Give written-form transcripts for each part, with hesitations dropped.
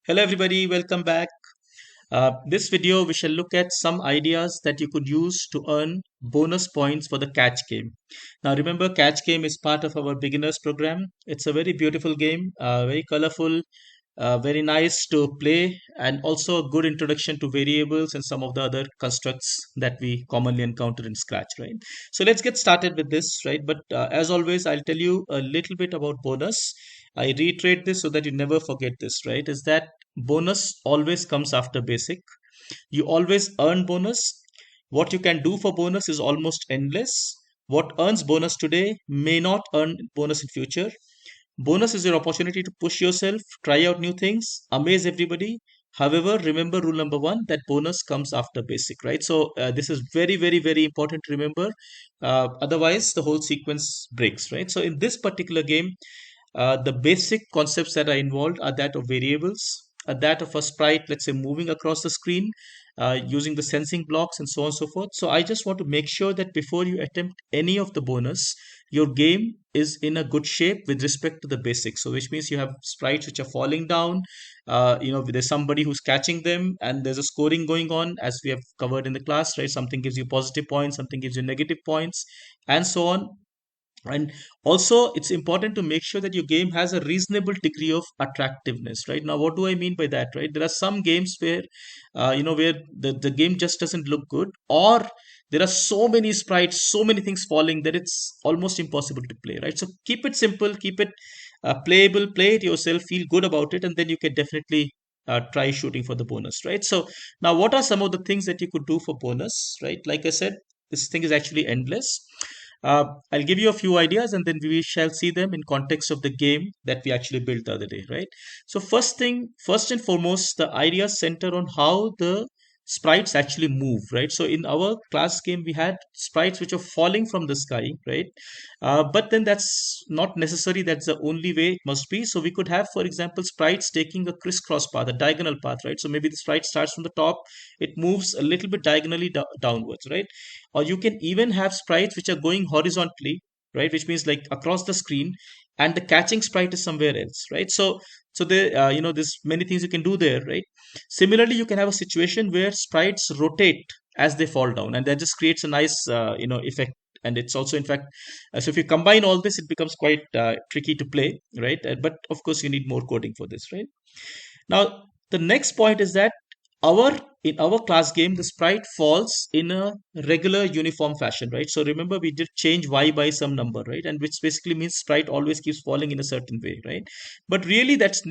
Hello everybody, welcome back. This video we shall look at some ideas that you could use to earn bonus points for the catch game. Now remember, catch game is part of our beginners program. It's a very beautiful game, very colorful, very nice to play, and also a good introduction to variables and some of the other constructs that we commonly encounter in Scratch, right? So let's get started with this, right? But as always, I'll tell you a little bit about bonus. I reiterate this so that you never forget this, right? Is that bonus always comes after basic. You always earn bonus. What you can do for bonus is almost endless. What earns bonus today may not earn bonus in future. Bonus is your opportunity to push yourself, try out new things, amaze everybody. However, remember rule number one, that bonus comes after basic, right? So this is very, very, very important to remember. Otherwise, the whole sequence breaks, right? So in this particular game, the basic concepts that are involved are that of variables, that of a sprite, let's say, moving across the screen using the sensing blocks and so on and so forth. So I just want to make sure that before you attempt any of the bonus, your game is in a good shape with respect to the basics. So which means you have sprites which are falling down, there's somebody who's catching them, and there's a scoring going on as we have covered in the class, right? Something gives you positive points, something gives you negative points, and so on. And also it's important to make sure that your game has a reasonable degree of attractiveness. Right now, what do I mean by that? Right, there are some games where where the game just doesn't look good, or there are so many sprites, so many things falling that it's almost impossible to play, right? So keep it simple, keep it playable, play it yourself, feel good about it, and then you can definitely try shooting for the bonus, right? So now, what are some of the things that you could do for bonus, right? Like I said, this thing is actually endless. I'll give you a few ideas and then we shall see them in context of the game that we actually built the other day, right? So first and foremost, the ideas center on how the sprites actually move, right? So in our class game, we had sprites which are falling from the sky, right? But then that's not necessary. That's the only way it must be. So we could have, for example, sprites taking a crisscross path, a diagonal path, right? So maybe the sprite starts from the top, it moves a little bit diagonally downwards, right? Or you can even have sprites which are going horizontally, right? Which means like across the screen, and the catching sprite is somewhere else, right? So there, there's many things you can do there, right? Similarly, you can have a situation where sprites rotate as they fall down, and that just creates a nice, effect. And it's also, in fact, so if you combine all this, it becomes quite tricky to play, right? But of course, you need more coding for this, right? Now, the next point is that our in our class game, the sprite falls in a regular uniform fashion, right? So remember, we did change y by some number, right? And which basically means sprite always keeps falling in a certain way, right? But really, that's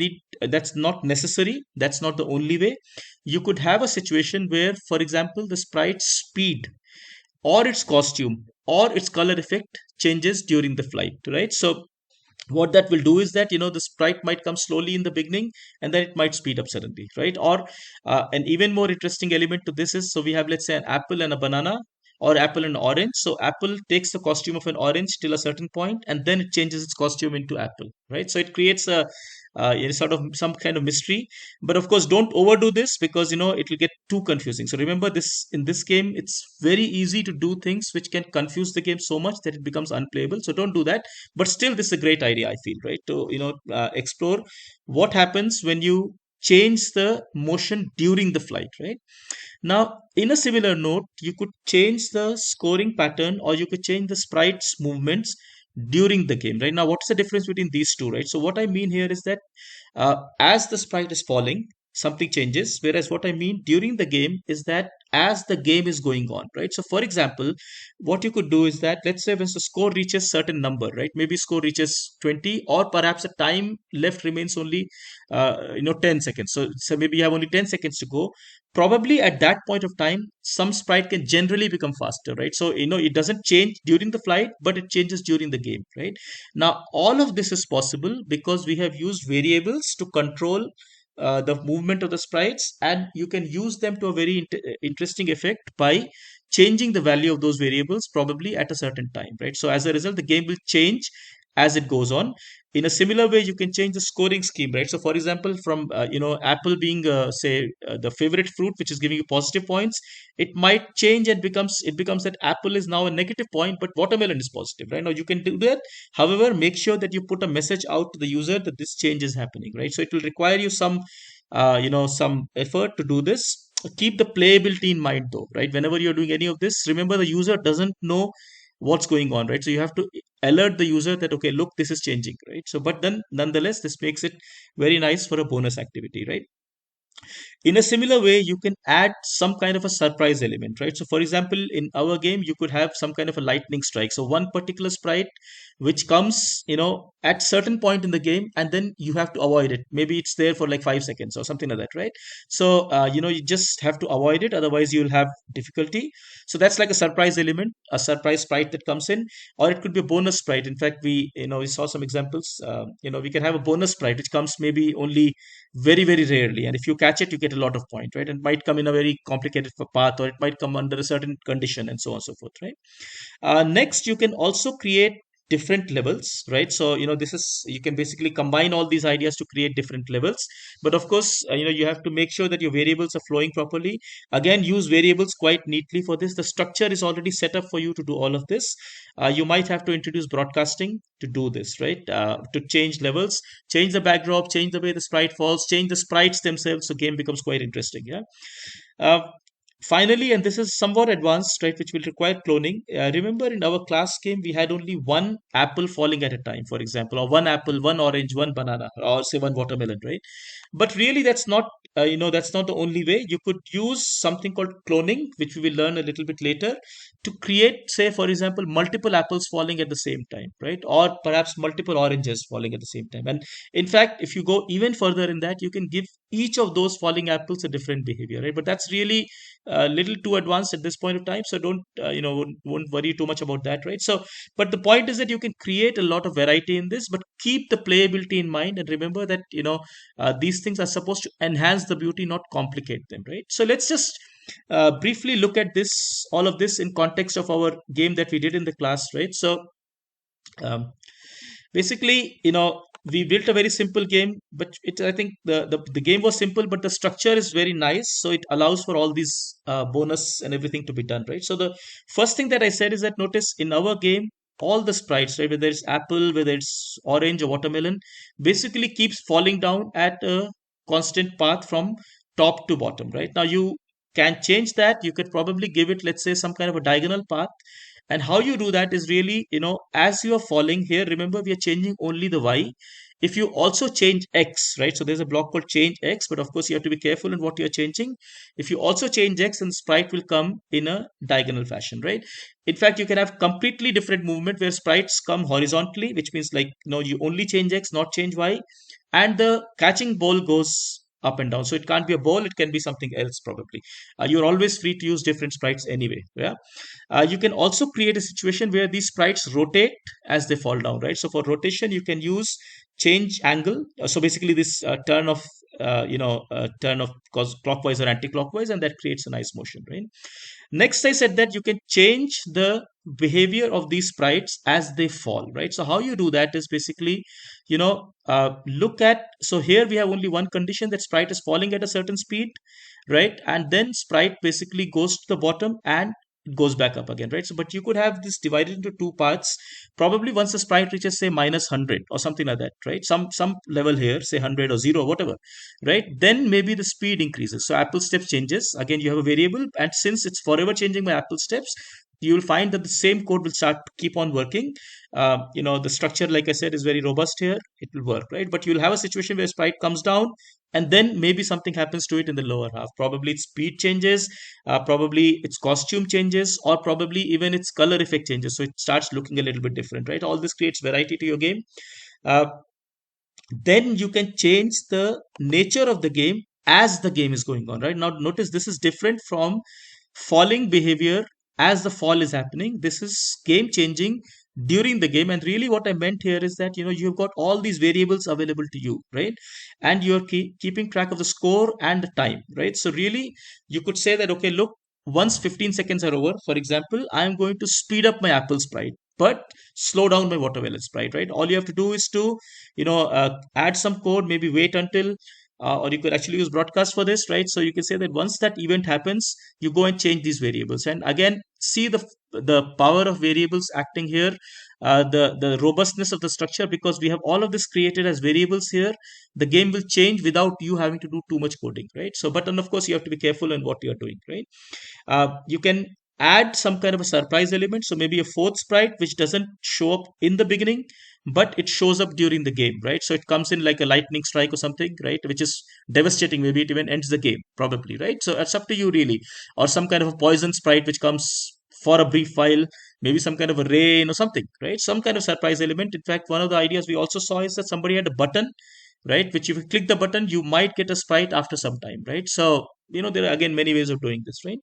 not necessary. That's not the only way. You could have a situation where, for example, the sprite's speed or its costume or its color effect changes during the flight, right? So what that will do is that the sprite might come slowly in the beginning, and then it might speed up suddenly, right? Or an even more interesting element to this is, so we have, let's say, an apple and a banana, or apple and orange. So apple takes the costume of an orange till a certain point, and then it changes its costume into apple, right? So it creates a sort of some kind of mystery. But of course, don't overdo this, because it will get too confusing. So remember, this in this game, it's very easy to do things which can confuse the game so much that it becomes unplayable. So don't do that. But still, this is a great idea, I feel, right? To explore what happens when you change the motion during the flight, right? Now, in a similar note, you could change the scoring pattern, or you could change the sprite's movements during the game, right? Now, what's the difference between these two, right? So what I mean here is that as the sprite is falling, something changes. Whereas what I mean during the game is that as the game is going on, right? So for example, what you could do is that, let's say, when the score reaches certain number, right? Maybe score reaches 20, or perhaps the time left remains only 10 seconds. So maybe you have only 10 seconds to go. Probably at that point of time, some sprite can generally become faster, right? So it doesn't change during the flight, but it changes during the game, right? Now, all of this is possible because we have used variables to control the movement of the sprites, and you can use them to a very interesting effect by changing the value of those variables probably at a certain time, right? So as a result, the game will change as it goes on. In a similar way, you can change the scoring scheme, right? So for example, from apple being say the favorite fruit, which is giving you positive points, it might change and becomes that apple is now a negative point, but watermelon is positive, right? Now you can do that. However, make sure that you put a message out to the user that this change is happening, right? So it will require you some some effort to do this. Keep the playability in mind though, right? Whenever you're doing any of this, remember the user doesn't know what's going on, right? So you have to alert the user that, okay, look, this is changing, right? So, but then nonetheless, this makes it very nice for a bonus activity, right? In a similar way, you can add some kind of a surprise element, right? So, for example, in our game, you could have some kind of a lightning strike. So, one particular sprite which comes, at certain point in the game, and then you have to avoid it. Maybe it's there for like 5 seconds or something like that, right? So, you just have to avoid it, otherwise you'll have difficulty. So that's like a surprise element, a surprise sprite that comes in, or it could be a bonus sprite. In fact, we saw some examples. We can have a bonus sprite which comes maybe only very very rarely, and if you catch it you get a lot of point, right? And might come in a very complicated path, or it might come under a certain condition, and so on and so forth, right? Next, you can also create different levels, right? So this is, you can basically combine all these ideas to create different levels. But of course, you have to make sure that your variables are flowing properly. Again, use variables quite neatly for this. The structure is already set up for you to do all of this. You might have to introduce broadcasting to do this, right? To change levels, change the backdrop, change the way the sprite falls, change the sprites themselves, so game becomes quite interesting. Yeah. uh, Finally, and this is somewhat advanced, right, which will require cloning. Remember, in our class game, we had only one apple falling at a time, for example, or one apple, one orange, one banana, or say one watermelon, right? But really, that's not the only way. You could use something called cloning, which we will learn a little bit later, to create, say, for example, multiple apples falling at the same time, right? Or perhaps multiple oranges falling at the same time. And in fact, if you go even further in that, you can give each of those falling apples a different behavior, right? But that's really a little too advanced at this point of time, so don't won't worry too much about that, right? So, but the point is that you can create a lot of variety in this, but keep the playability in mind, and remember that these things are supposed to enhance the beauty, not complicate them, right? So let's just briefly look at this, all of this in context of our game that we did in the class, right? So um, basically, we built a very simple game, but I think the game was simple, but the structure is very nice, so it allows for all these bonus and everything to be done, right? So the first thing that I said is that, notice in our game, all the sprites, right, whether it's apple, whether it's orange or watermelon, basically keeps falling down at a constant path from top to bottom, right? Now you can change that. You could probably give it, let's say, some kind of a diagonal path. And how you do that is really, as you are falling here, remember we are changing only the y. If you also change x, right? So there's a block called change x, but of course you have to be careful in what you're changing. If you also change x, then sprite will come in a diagonal fashion, right? In fact, you can have completely different movement where sprites come horizontally, which means like, you only change x, not change y, and the catching ball goes up and down. So it can't be a ball, it can be something else probably. You're always free to use different sprites anyway. Yeah. You can also create a situation where these sprites rotate as they fall down, right? So for rotation, you can use change angle. So basically, this turn of clockwise or anti-clockwise, and that creates a nice motion, right? Next, I said that you can change the behavior of these sprites as they fall, right? So how you do that is basically, look at, so here we have only one condition, that sprite is falling at a certain speed, right? And then sprite basically goes to the bottom and it goes back up again, right? So, but you could have this divided into two parts. Probably once the sprite reaches, say, minus 100 or something like that, right? Some level here, say 100 or 0, whatever, right? Then maybe the speed increases. So apple steps changes. Again, you have a variable, and since it's forever changing by apple steps, you will find that the same code will start to keep on working. The structure, like I said, is very robust here. It will work, right? But you'll have a situation where sprite comes down, and then maybe something happens to it in the lower half. Probably its speed changes, probably its costume changes, or probably even its color effect changes. So it starts looking a little bit different, right? All this creates variety to your game. Uh, then you can change the nature of the game as the game is going on, right? Now notice this is different from falling behavior as the fall is happening. This is game changing during the game, and really what I meant here is that you've got all these variables available to you, right? And you're keeping track of the score and the time, right? So really you could say that, okay, look, once 15 seconds are over, for example, I'm going to speed up my apple sprite but slow down my watermelon sprite, right? All you have to do is to add some code, maybe wait until or you could actually use broadcast for this, right? So you can say that once that event happens, you go and change these variables, and again, see the power of variables acting here. the robustness of the structure, because we have all of this created as variables here. The game will change without you having to do too much coding, right? So, but then of course you have to be careful in what you are doing, right? You can add some kind of a surprise element. So maybe a fourth sprite which doesn't show up in the beginning, but it shows up during the game, right? So it comes in like a lightning strike or something, right? Which is devastating. Maybe it even ends the game, probably, right? So it's up to you, really. Or some kind of a poison sprite which comes for a brief while, maybe some kind of a rain or something, right? Some kind of surprise element. In fact, one of the ideas we also saw is that somebody had a button, right? Which if you click the button, you might get a sprite after some time, right? So, there are again many ways of doing this, right?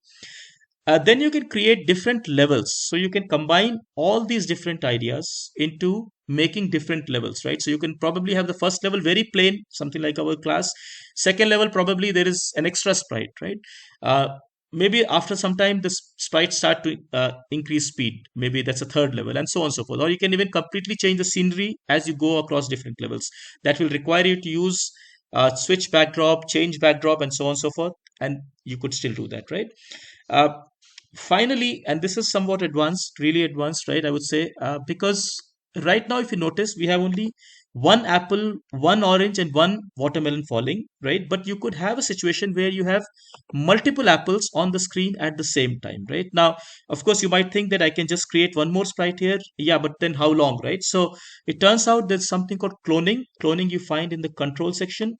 Then you can create different levels. So you can combine all these different ideas into making different levels, right? So you can probably have the first level very plain, something like our class. Second level, probably there is an extra sprite, right? Uh, Maybe after some time, the sprites start to increase speed. Maybe that's a third level, and so on and so forth. Or you can even completely change the scenery as you go across different levels. That will require you to use switch backdrop, change backdrop, and so on and so forth. And you could still do that, right? Uh, Finally, and this is somewhat advanced, really advanced, right? I would say, because right now, if you notice, we have only one apple, one orange, and one watermelon falling, right? But you could have a situation where you have multiple apples on the screen at the same time, right? Now, of course, you might think that I can just create one more sprite here. Yeah, but then how long, right? So it turns out there's something called cloning. Cloning you find in the control section,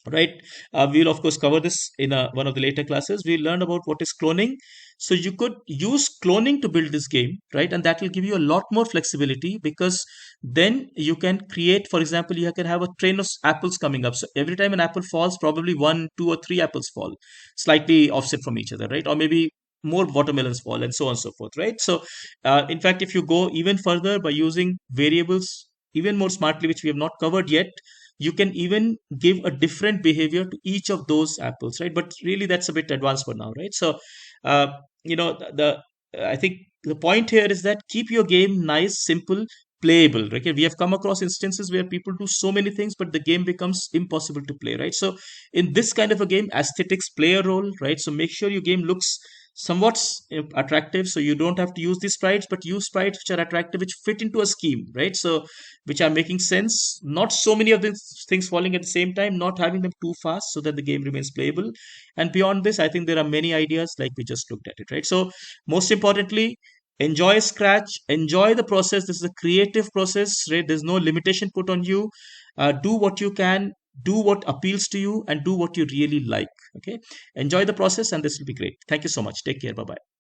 right? We'll of course cover this in one of the later classes. We'll learn about what is cloning. So you could use cloning to build this game, right? And that will give you a lot more flexibility, because then you can create, for example, you can have a train of apples coming up. So every time an apple falls, probably one, two, or three apples fall, slightly offset from each other, right? Or maybe more watermelons fall, and so on and so forth, right? So in fact, if you go even further by using variables even more smartly, which we have not covered yet, you can even give a different behavior to each of those apples, right? But really, that's a bit advanced for now, right? So, uh, I think the point here is that keep your game nice, simple, playable. Okay, we have come across instances where people do so many things, but the game becomes impossible to play, right? So, in this kind of a game, aesthetics play a role, right? So, make sure your game looks somewhat attractive, so you don't have to use these sprites, but use sprites which are attractive, which fit into a scheme, right? So which are making sense, not so many of these things falling at the same time, not having them too fast so that the game remains playable. And beyond this, I think there are many ideas like we just looked at it, right? So most importantly, enjoy Scratch, enjoy the process. This is a creative process, right? There's no limitation put on you. Do what you can, do what appeals to you, and do what you really like. Okay, enjoy the process, and this will be great. Thank you so much. Take care. Bye bye.